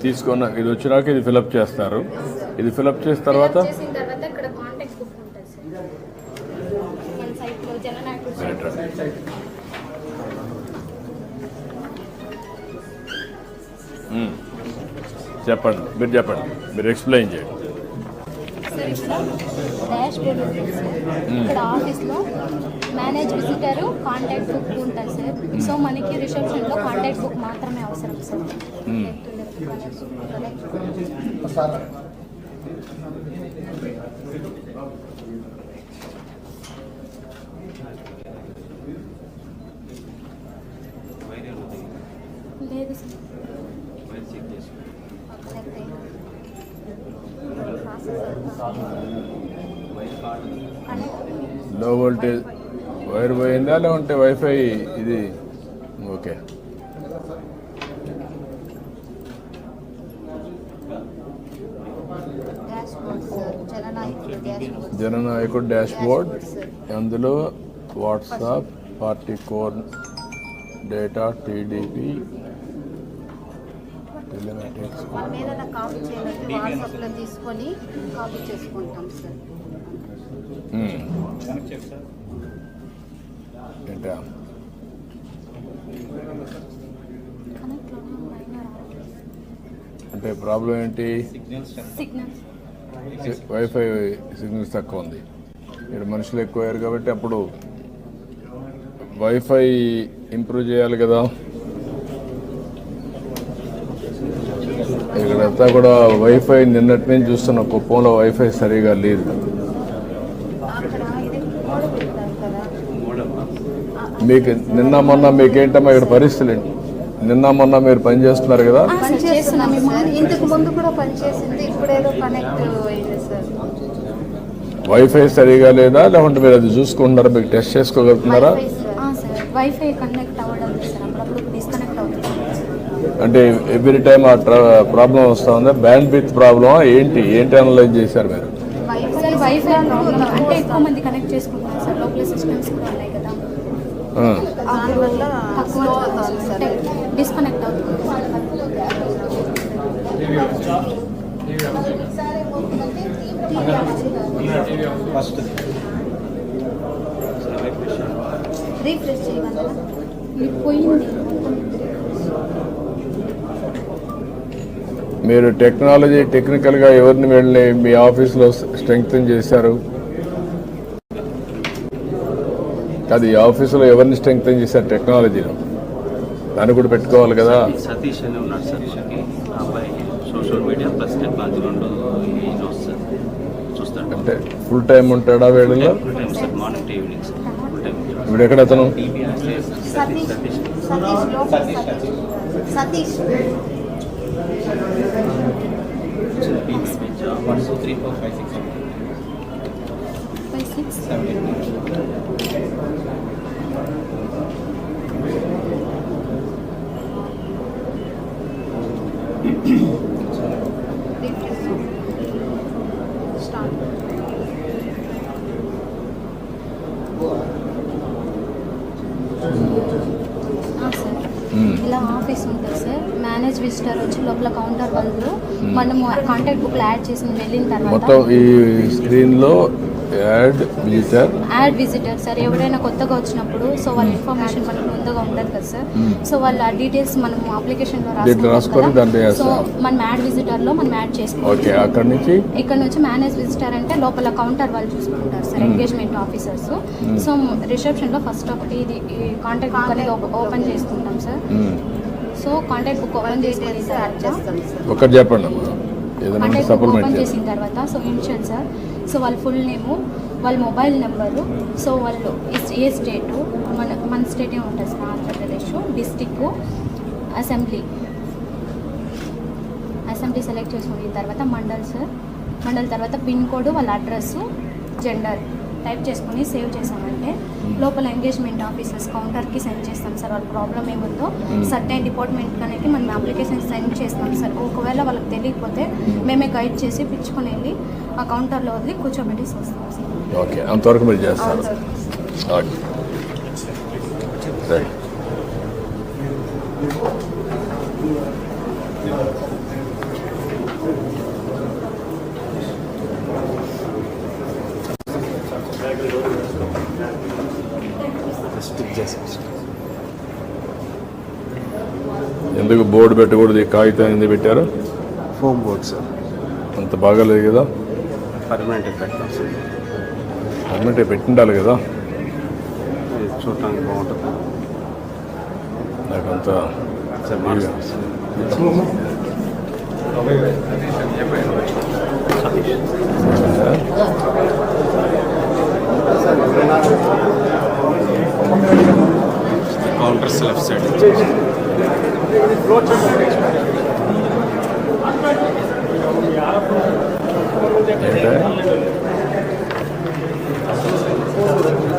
తీసుకున్న ఇది వచ్చినాక ఇది ఫిలప్ చేస్తారు. ఇది ఫిలప్ చేసిన తర్వాత ఇక్కడ కాంటాక్ట్ బుక్ ఉంటుంది సార్ మన సైట్లో జననాయకుడు చెప్పండి, మీరు చెప్పండి, మీరు ఎక్స్ప్లెయిన్ చేయండి. డాష్ బోర్డ్ ఉంటుంది సార్. ఇక్కడ ఆఫీస్లో మేనేజ్ విజిటర్ కాంటాక్ట్ బుక్ ఉంటుంది సార్. సో మనకి రిసెప్షన్లో కాంటాక్ట్ బుక్ మాత్రమే అవసరం సార్. లేదు సార్. లో వోల్టేజ్ వైర్ పోయిందా లేకుంటే వైఫై ఇది ఓకే. జననాయకుడు డాష్ బోర్డ్, అందులో WhatsApp, party core data, TDP, telematics తీసుకొని కాపీ చేసుకుంటాం సార్. ఏంటా అంటే ప్రాబ్లం ఏంటి? వైఫై సిగ్నల్స్ తక్కువ ఉంది. ఇక్కడ మనుషులు ఎక్కువయ్యారు కాబట్టి అప్పుడు వైఫై ఇంప్రూవ్ చేయాలి కదా. ఇక్కడంతా కూడా వైఫై నిన్నటి నుంచి చూస్తున్న కుప్పంలో వైఫై సరిగా లేదు. మీకు నిన్న మొన్న మీకేంటమ్మా ఇక్కడ పరిస్థితులు ఏంటి? నిన్న మొన్న మీరు పని చేస్తున్నారు కదా? ఇంతకు ముందు కూడా పనిచేసింది, ఇప్పుడు ఏదో కనెక్ట్ అయింది సార్. వైఫై సరిగా లేదా లేకుంటే మీరు అది చూసుకుంటున్నారా? మీకు టెస్ట్ చేసుకోగలుగుతున్నారా? వైఫై కనెక్ట్ అవ్వడం సార్, అప్పుడప్పుడు డిస్కనెక్ట్ అవుతుంది. అంటే ఎవ్రీ టైం ఆ ప్రాబ్లం వస్తూ ఉందా? బ్యాండ్ విత్ ప్రాబ్లమా ఏంటి అనలైజ్ చేశారు మీరు? వైఫై అంటే ఎక్కువ మంది కనెక్ట్ చేసుకుంటున్నారు సార్. లోపల సిస్టమ్స్ కూడా ఉన్నాయి కదా, డిస్కనెక్ట్ అవుతుంది. రీఫ్రెష్ చేయగలరా? పోయింది. మీరు టెక్నికల్గా ఎవరిని వెళ్ళి మీ ఆఫీస్లో స్ట్రెంగ్తన్ చేశారు? అది ఆఫీసులో ఎవరిని స్ట్రెంగ్తన్ చేశారు టెక్నాలజీలో? దాన్ని కూడా పెట్టుకోవాలి కదా. సతీష్ అని ఉన్నాడు సార్. అబ్బాయి సోషల్ మీడియా ప్లస్ టెక్నాలజీ రెండు చూస్తాడు. అంటే ఫుల్ టైం ఉంటాడా వేళల్లో? Full time sir, morning to evening sir. Full time. ఇప్పుడు ఎక్కడ అతను? సతీష్ ఇలా ఆఫీస్ ఉంటుంది సార్. మేనేజ్ విజిటర్ వచ్చి లోపల కౌంటర్ వాళ్ళు మనము కాంటాక్ట్ బుక్ యాడ్ చేసి వెళ్ళిన తర్వాత మొత్తం ఈ స్క్రీన్ లో యాడ్ విజిటర్ సార్. ఎవరైనా కొత్తగా వచ్చినప్పుడు సో వాళ్ళ ఇన్ఫర్మేషన్ మనకు ముందుగా ఉండదు కదా సార్. సో వాళ్ళ డీటెయిల్స్ మనం అప్లికేషన్ లో రాసుకొని సో మనం యాడ్ విజిటర్ లో మనం యాడ్ చేసుకోవాలి. ఇక్కడ నుంచి మేనేజ్ విజిటర్ అంటే లోపల కౌంటర్ వాళ్ళు చూసుకుంటారు sir, engagement officers. So reception లో ఫస్ట్ ఒకటి ఇది కాంటాక్ట్ బుక్ అనేది ఓపెన్ చేసుకుంటాం sir. So contact book open చేసుకుని ఓపెన్ చేసిన తర్వాత సో ఇన్షియల్ సార్. సో వాళ్ళ ఫుల్ నేము, వాళ్ళ మొబైల్ నెంబరు, సో వాళ్ళు ఏ స్టేటు, మన స్టేట్ ఉంటుంది sir Andhra Pradesh, district, assembly select చేసుకున్న తర్వాత మండల్ సార్. మండల్ తర్వాత పిన్ కోడ్, వాళ్ళ అడ్రస్, జెండర్ టైప్ చేసుకుని సేవ్ చేసామంటే లోపల ఎంగేజ్మెంట్ ఆఫీసర్స్ కౌంటర్కి సెండ్ చేస్తాం సార్. వాళ్ళ ప్రాబ్లం ఏముందో సర్టెన్ డిపార్ట్మెంట్ అనేది మనం అప్లికేషన్ సెండ్ చేస్తాం సార్. ఒకవేళ వాళ్ళకి తెలియకపోతే మేమే గైడ్ చేసి పిచ్చుకొని వెళ్ళి ఆ కౌంటర్లో వదిలి కూర్చోబెట్టి వస్తాం సార్. ఓకే, అంతవరకు మీరు చేస్తారు. స్టిక్ చేసాం సార్. ఎందుకు బోర్డు పెట్టకూడదు, ఈ కాగితం ఎందుకు పెట్టారు? ఫోమ్ బోర్డ్ సార్, అంత బాగాలేదు కదా, పర్మనెంట్ పెట్టాం సార్. పర్మనెంట్ పెట్టిండాలి కదా. ఇది చూడటానికి బాగుంటుంది నాకంతా సార్. మార్చాం సార్. Counters left side. ఏంటే